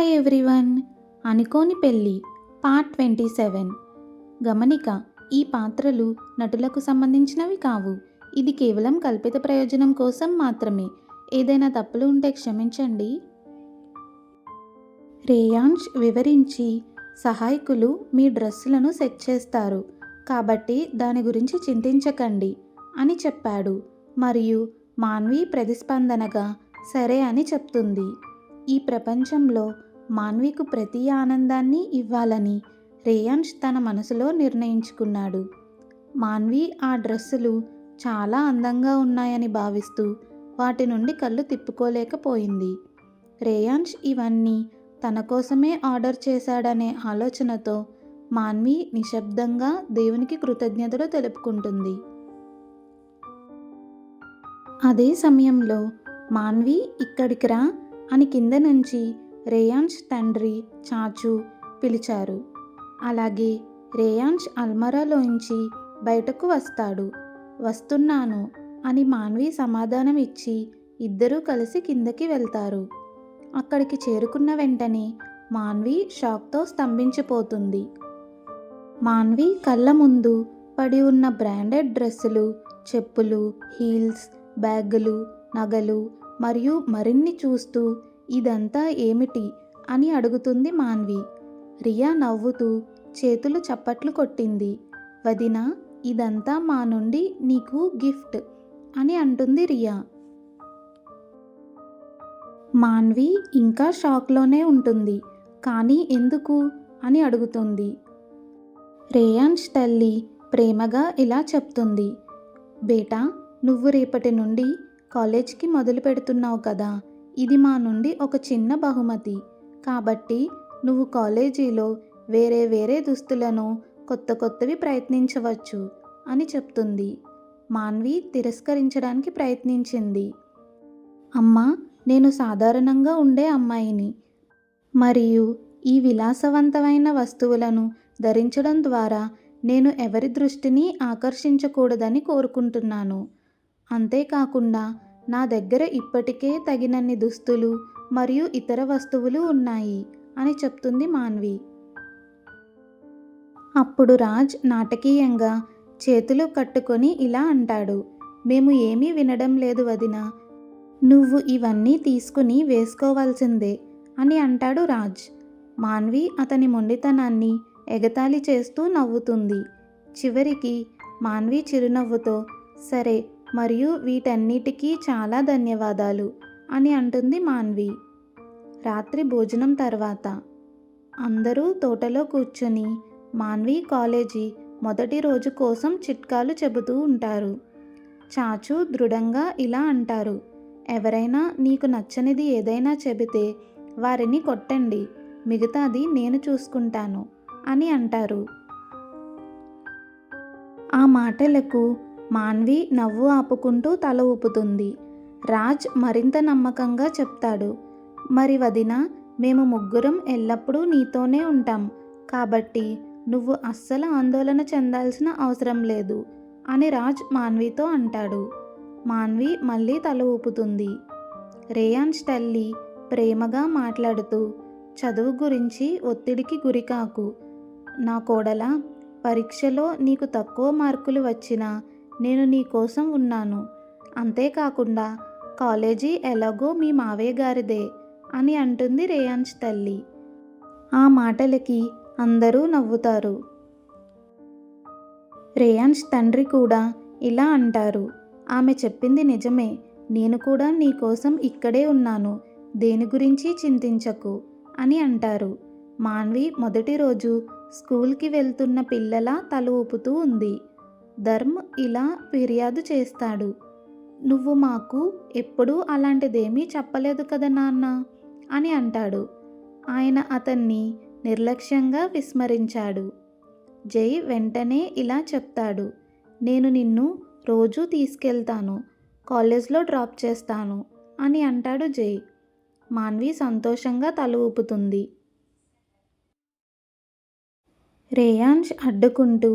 Hi everyone. అనుకోని పెళ్ళి part 27. గమనిక: ఈ పాత్రలు నటులకు సంబంధించినవి కావు. ఇది కేవలం కల్పిత ప్రయోజనం కోసం మాత్రమే. ఏదైనా తప్పులు ఉంటే క్షమించండి. రేయాన్ష్ వివరించి, సహాయకులు మీ డ్రెస్సులను సెట్ చేస్తారు కాబట్టి దాని గురించి చింతించకండి అని చెప్పాడు. మరియు మాన్వి ప్రతిస్పందనగా సరే అని చెప్తుంది. ఈ ప్రపంచంలో మాన్వికు ప్రతి ఆనందాన్ని ఇవ్వాలని రేయాన్ష్ తన మనసులో నిర్ణయించుకున్నాడు. మాన్వి ఆ డ్రెస్సులు చాలా అందంగా ఉన్నాయని భావిస్తూ వాటి నుండి కళ్ళు తిప్పుకోలేకపోయింది. రేయాన్ష్ ఇవన్నీ తన కోసమే ఆర్డర్ చేశాడనే ఆలోచనతో మాన్వి నిశ్శబ్దంగా దేవునికి కృతజ్ఞతలు తెలుపుకుంటుంది. అదే సమయంలో మాన్వి ఇక్కడికి రా అని కింద నుంచి రేయాన్ష్ తండ్రి చాచు పిలిచారు. అలాగే రేయాన్ష్ అల్మారాలోంచి బయటకు వస్తాడు. వస్తున్నాను అని మాన్వి సమాధానం ఇచ్చి ఇద్దరూ కలిసి కిందకి వెళ్తారు. అక్కడికి చేరుకున్న వెంటనే మాన్వి షాక్తో స్తంభించిపోతుంది. మాన్వి కళ్ళ ముందు పడి ఉన్న బ్రాండెడ్ డ్రెస్సులు, చెప్పులు, హీల్స్, బ్యాగులు, నగలు మరియు మరిన్ని చూస్తూ ఇదంతా ఏమిటి అని అడుగుతుంది మాన్వి. రియా నవ్వుతూ చేతులు చప్పట్లు కొట్టింది. వదినా, ఇదంతా మా నుండి నీకు గిఫ్ట్ అని అంటుంది రియా. మాన్వి ఇంకా షాక్లోనే ఉంటుంది. కానీ ఎందుకు అని అడుగుతుంది. రేయాన్ష్ తల్లి ప్రేమగా ఇలా చెప్తుంది. బేటా, నువ్వు రేపటి నుండి కాలేజ్కి మొదలు పెడుతున్నావు కదా, ఇది మా నుండి ఒక చిన్న బహుమతి. కాబట్టి నువ్వు కాలేజీలో వేరే వేరే దుస్తులను కొత్తవి ప్రయత్నించవచ్చు అని చెప్తుంది. మాన్వి తిరస్కరించడానికి ప్రయత్నించింది. అమ్మా, నేను సాధారణంగా ఉండే అమ్మాయిని మరియు ఈ విలాసవంతమైన వస్తువులను ధరించడం ద్వారా నేను ఎవరి దృష్టిని ఆకర్షించకూడదని కోరుకుంటున్నాను. అంతేకాకుండా నా దగ్గర ఇప్పటికే తగినన్ని దుస్తులు మరియు ఇతర వస్తువులు ఉన్నాయి అని చెప్తుంది మాన్వి. అప్పుడు రాజ్ నాటకీయంగా చేతులు కట్టుకొని ఇలా అంటాడు. మేము ఏమీ వినడం లేదు వదినా, నువ్వు ఇవన్నీ తీసుకుని వేసుకోవాల్సిందే అని అంటాడు రాజ్. మాన్వి అతని మొండితనాన్ని ఎగతాళి చేస్తూ నవ్వుతుంది. చివరికి మాన్వి చిరునవ్వుతో సరే, మరియు వీటన్నిటికీ చాలా ధన్యవాదాలు అని అంటుంది మాన్వి. రాత్రి భోజనం తర్వాత అందరూ తోటలో కూర్చొని మాన్వి కాలేజీ మొదటి రోజు కోసం చిట్కాలు చెబుతూ ఉంటారు. చాచు దృఢంగా ఇలా అంటారు. ఎవరైనా నీకు నచ్చనిది ఏదైనా చెబితే వారిని కొట్టండి, మిగతాది నేను చూసుకుంటాను అని అంటారు. ఆ మాటలకు మాన్వి నవ్వు ఆపుకుంటూ తల ఊపుతుంది. రాజ్ మరింత నమ్మకంగా చెప్తాడు. మరి వదినా, మేము ముగ్గురం ఎల్లప్పుడూ నీతోనే ఉంటాం కాబట్టి నువ్వు అస్సలు ఆందోళన చెందాల్సిన అవసరం లేదు అని రాజ్ మాన్వితో అంటాడు. మాన్వి మళ్ళీ తల ఊపుతుంది. రేయాన్ష్ తల్లి ప్రేమగా మాట్లాడుతూ, చదువు గురించి ఒత్తిడికి గురికాకు నా కోడలా. పరీక్షలో నీకు తక్కువ మార్కులు వచ్చినా నేను నీ కోసం ఉన్నాను. అంతేకాకుండా కాలేజీ ఎలాగో మీ మావయ్య గారిదే అని అంటుంది రేయాన్ష్ తల్లి. ఆ మాటలకి అందరూ నవ్వుతారు. రేయాన్ష్ తండ్రి కూడా ఇలా అంటారు. ఆమె చెప్పింది నిజమే, నేను కూడా నీ కోసం ఇక్కడే ఉన్నాను, దేని గురించి చింతించకు అని అంటారు. మాన్వి మొదటి రోజు స్కూల్కి వెళ్తున్న పిల్లలా తల ఊపుతూ ఉంది. ధర్మ్ ఇలా ఫిర్యాదు చేస్తాడు. నువ్వు మాకు ఎప్పుడూ అలాంటిదేమీ చెప్పలేదు కదా నాన్న అని అంటాడు. ఆయన అతన్ని నిర్లక్ష్యంగా విస్మరించాడు. జై వెంటనే ఇలా చెప్తాడు. నేను నిన్ను రోజూ తీసుకెళ్తాను, కాలేజ్లో డ్రాప్ చేస్తాను అని అంటాడు జై. మాన్వి సంతోషంగా తల ఊపుతుంది. రేయాన్ష్ అడ్డుకుంటూ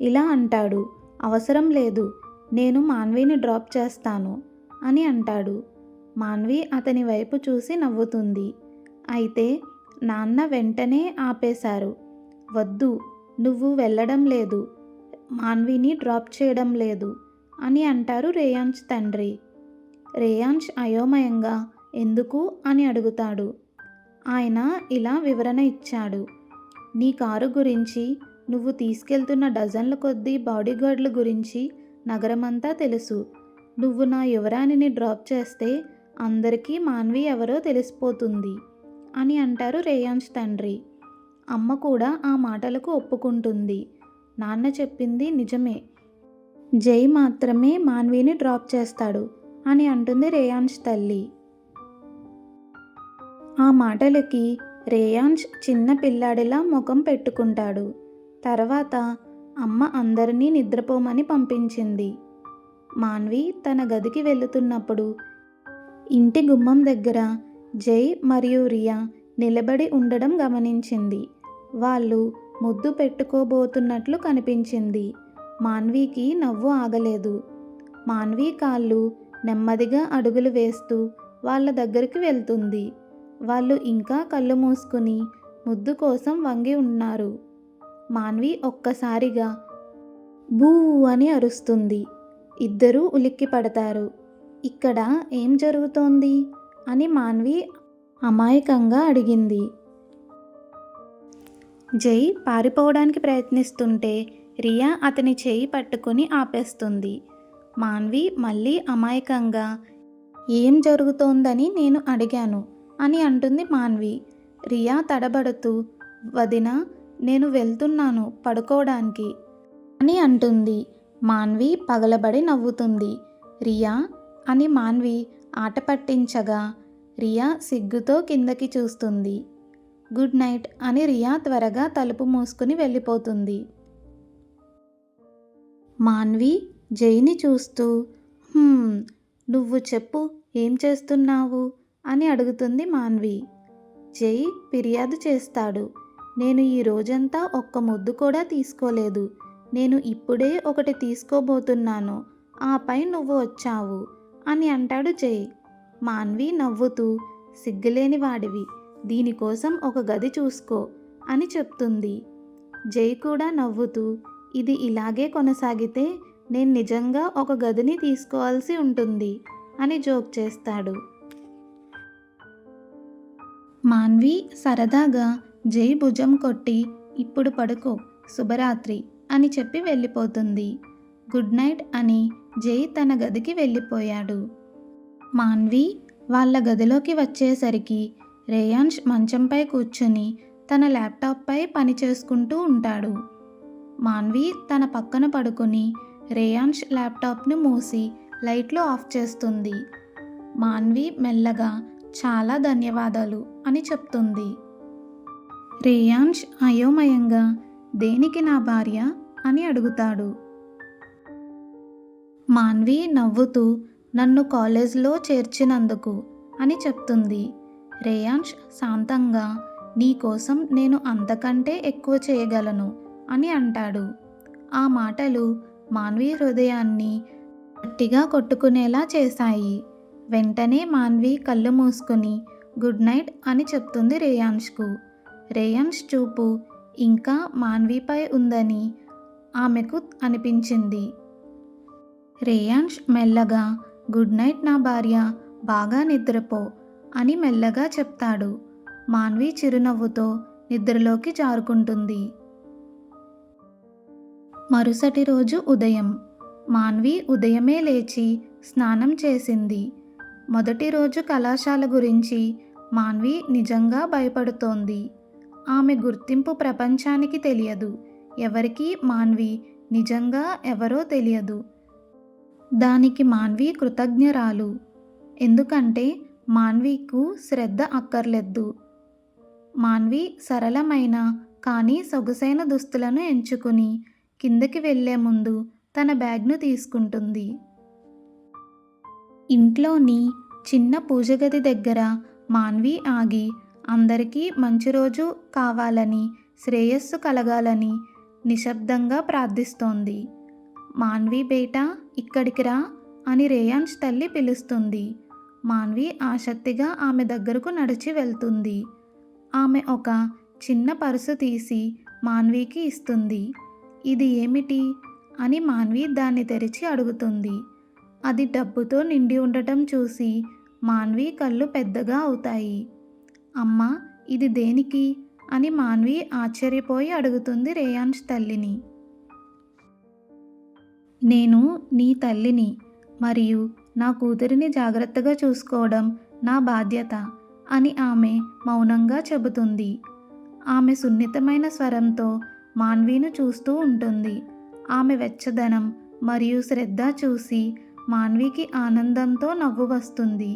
ఇలా అంటాడు. అవసరం లేదు, నేను మాన్విని డ్రాప్ చేస్తాను అని అంటాడు. మాన్వి అతని వైపు చూసి నవ్వుతుంది. అయితే నాన్న వెంటనే ఆపేశారు. వద్దు, నువ్వు వెళ్ళడం లేదు, మాన్విని డ్రాప్ చేయడం లేదు అని అంటారు రేయాన్స్ తండ్రి. రేయాన్స్ అయోమయంగా ఎందుకు అని అడుగుతాడు. ఆయన ఇలా వివరణ ఇచ్చాడు. నీ కారు గురించి, నువ్వు తీసుకెళ్తున్న డజన్ల కొద్దీ బాడీగార్డుల గురించి నగరమంతా తెలుసు. నువ్వు నా యువరాణిని డ్రాప్ చేస్తే అందరికీ మాన్వి ఎవరో తెలిసిపోతుంది అని అంటారు రేయాన్స్ తండ్రి. అమ్మ కూడా ఆ మాటలకు ఒప్పుకుంటుంది. నాన్న చెప్పింది నిజమే, జై మాత్రమే మాన్విని డ్రాప్ చేస్తాడు అని అంటుంది రేయాన్స్ తల్లి. ఆ మాటలకి రేయాన్స్ చిన్న పిల్లాడిలా ముఖం పెట్టుకుంటాడు. తర్వాత అమ్మ అందరినీ నిద్రపోమని పంపించింది. మాన్వి తన గదికి వెళుతున్నప్పుడు ఇంటి గుమ్మం దగ్గర జై మరియు రియా నిలబడి ఉండడం గమనించింది. వాళ్ళు ముద్దు పెట్టుకోబోతున్నట్లు కనిపించింది. మాన్వికి నవ్వు ఆగలేదు. మాన్వి కాళ్ళు నెమ్మదిగా అడుగులు వేస్తూ వాళ్ళ దగ్గరికి వెళ్తుంది. వాళ్ళు ఇంకా కళ్ళు మూసుకుని ముద్దు కోసం వంగి ఉన్నారు. మాన్వి ఒక్కసారిగా బూ అని అరుస్తుంది. ఇద్దరూ ఉలిక్కి పడతారు. ఇక్కడ ఏం జరుగుతోంది అని మాన్వి అమాయకంగా అడిగింది. జై పారిపోవడానికి ప్రయత్నిస్తుంటే రియా అతని చేయి పట్టుకుని ఆపేస్తుంది. మాన్వి మళ్ళీ అమాయకంగా ఏం జరుగుతోందని నేను అడిగాను అని అంటుంది మాన్వి. రియా తడబడుతూ వదినా, నేను వెళ్తున్నాను పడుకోవడానికి అని అంటుంది. మాన్వి పగలబడి నవ్వుతుంది. రియా అని మాన్వి ఆట పట్టించగా రియా సిగ్గుతో కిందకి చూస్తుంది. గుడ్ నైట్ అని రియా త్వరగా తలుపు మూసుకుని వెళ్ళిపోతుంది. మాన్వి జైని చూస్తూ నువ్వు చెప్పు, ఏం చేస్తున్నావు అని అడుగుతుంది మాన్వి. జై ఫిర్యాదు చేస్తాడు. నేను ఈ రోజంతా ఒక్క ముద్దు కూడా తీసుకోలేదు. నేను ఇప్పుడే ఒకటి తీసుకోబోతున్నాను, ఆపై నువ్వు వచ్చావు అని అంటాడు జై. మాన్వి నవ్వుతూ సిగ్గులేని వాడివి, దీనికోసం ఒక గది చూసుకో అని చెప్తుంది. జై కూడా నవ్వుతూ ఇది ఇలాగే కొనసాగితే నేను నిజంగా ఒక గదిని తీసుకోవాల్సి ఉంటుంది అని జోక్ చేస్తాడు. మాన్వి సరదాగా జై భుజం కొట్టి ఇప్పుడు పడుకో, శుభరాత్రి అని చెప్పి వెళ్ళిపోతుంది. గుడ్ నైట్ అని జై తన గదికి వెళ్ళిపోయాడు. మాన్వి వాళ్ళ గదిలోకి వచ్చేసరికి రేయాన్స్ మంచంపై కూర్చుని తన ల్యాప్టాప్పై పని చేసుకుంటూ ఉంటాడు. మాన్వి తన పక్కన పడుకుని రేయాన్స్ ల్యాప్టాప్ను మూసి లైట్లు ఆఫ్ చేస్తుంది. మాన్వి మెల్లగా చాలా ధన్యవాదాలు అని చెప్తుంది. రేయాన్స్ అయోమయంగా దేనికి నా భార్య అని అడుగుతాడు. మాన్వి నవ్వుతూ నన్ను కాలేజ్లో చేర్చినందుకు అని చెప్తుంది. రేయాన్స్ శాంతంగా నీకోసం నేను అంతకంటే ఎక్కువ చేయగలను అని అంటాడు. ఆ మాటలు మాన్వి హృదయాన్ని గట్టిగా కొట్టుకునేలా చేశాయి. వెంటనే మాన్వి కళ్ళు మూసుకుని గుడ్ నైట్ అని చెప్తుంది రేయాన్స్కు. రేయాన్స్ చూపు ఇంకా మాన్విపై ఉందని ఆమెకు అనిపించింది. రేయాన్స్ మెల్లగా గుడ్ నైట్ నా భార్య, బాగా నిద్రపో అని మెల్లగా చెప్తాడు. మాన్వి చిరునవ్వుతో నిద్రలోకి జారుకుంటుంది. మరుసటి రోజు ఉదయం మాన్వి ఉదయమే లేచి స్నానం చేసింది. మొదటి రోజు కళాశాల గురించి మాన్వి నిజంగా భయపడుతోంది. ఆమె గుర్తింపు ప్రపంచానికి తెలియదు. ఎవరికీ మాన్వి నిజంగా ఎవరో తెలియదు. దానికి మాన్వి కృతజ్ఞరాలు. ఎందుకంటే మాన్వికు శ్రద్ధ అక్కర్లేదు. మాన్వి సరళమైన కానీ సొగసైన దుస్తులను ఎంచుకుని కిందకి వెళ్లే ముందు తన బ్యాగ్ను తీసుకుంటుంది. ఇంట్లోని చిన్న పూజగది దగ్గర మాన్వి ఆగి అందరికీ మంచి రోజు కావాలని, శ్రేయస్సు కలగాలని నిశ్శబ్దంగా ప్రార్థిస్తోంది. మాన్వి బేటా ఇక్కడికి రా అని రేయాన్స్ తల్లి పిలుస్తుంది. మాన్వి ఆసక్తిగా ఆమె దగ్గరకు నడిచి వెళ్తుంది. ఆమె ఒక చిన్న పర్సు తీసి మాన్వికి ఇస్తుంది. ఇది ఏమిటి అని మాన్వి దాన్ని తెరిచి అడుగుతుంది. అది డబ్బుతో నిండి ఉండటం చూసి మాన్వి కళ్ళు పెద్దగా అవుతాయి. అమ్మా, ఇది దేనికి అని మాన్వి ఆశ్చర్యపోయి అడుగుతుంది రేయాన్స్ తల్లిని. నేను నీ తల్లిని మరియు నా కూతురిని జాగ్రత్తగా చూసుకోవడం నా బాధ్యత అని ఆమె మౌనంగా చెబుతుంది. ఆమె సున్నితమైన స్వరంతో మాన్వీను చూస్తూ ఉంటుంది. ఆమె వెచ్చదనం మరియు శ్రద్ధ చూసి మాన్వికి ఆనందంతో నవ్వు వస్తుంది.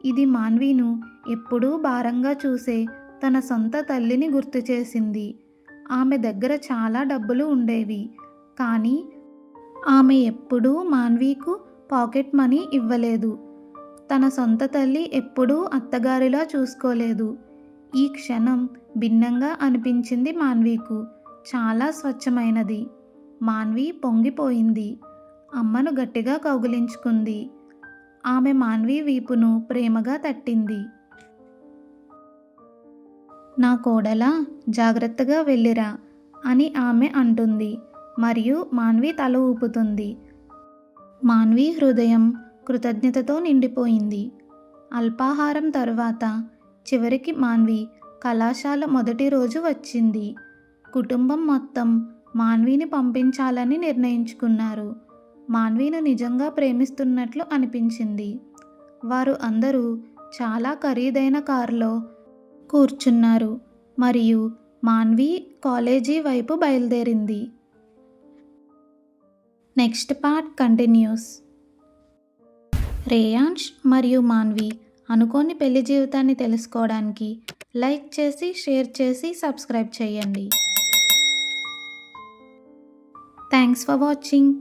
ఇది మాన్వీను ఎప్పుడూ భారంగా చూసే తన సొంత తల్లిని గుర్తు చేసింది. ఆమె దగ్గర చాలా డబ్బులు ఉండేవి, కానీ ఆమె ఎప్పుడూ మాన్వీకు పాకెట్ మనీ ఇవ్వలేదు. తన సొంత తల్లి ఎప్పుడూ అత్తగారిలా చూసుకోలేదు. ఈ క్షణం భిన్నంగా అనిపించింది మాన్వీకు. చాలా స్వచ్ఛమైనది. మాన్వి పొంగిపోయింది. అమ్మను గట్టిగా కౌగిలించుకుంది. ఆమె మాన్వి వీపును ప్రేమగా తట్టింది. నా కోడలా, జాగ్రత్తగా వెళ్ళిరా అని ఆమె అంటుంది మరియు మాన్వి తల ఊపుతుంది. మాన్వి హృదయం కృతజ్ఞతతో నిండిపోయింది. అల్పాహారం తరువాత చివరికి మాన్వి కళాశాల మొదటి రోజు వచ్చింది. కుటుంబం మొత్తం మాన్విని పంపించాలని నిర్ణయించుకున్నారు. మాన్విను నిజంగా ప్రేమిస్తున్నట్లు అనిపించింది. వారు అందరూ చాలా ఖరీదైన కారులో కూర్చున్నారు మరియు మాన్వి కాలేజీ వైపు బయలుదేరింది. Next part continuous. రేయాన్స్ మరియు మాన్వి అనుకోని పెళ్లి జీవితాన్ని తెలుసుకోవడానికి లైక్ చేసి, షేర్ చేసి, సబ్స్క్రైబ్ చేయండి. Thanks for watching.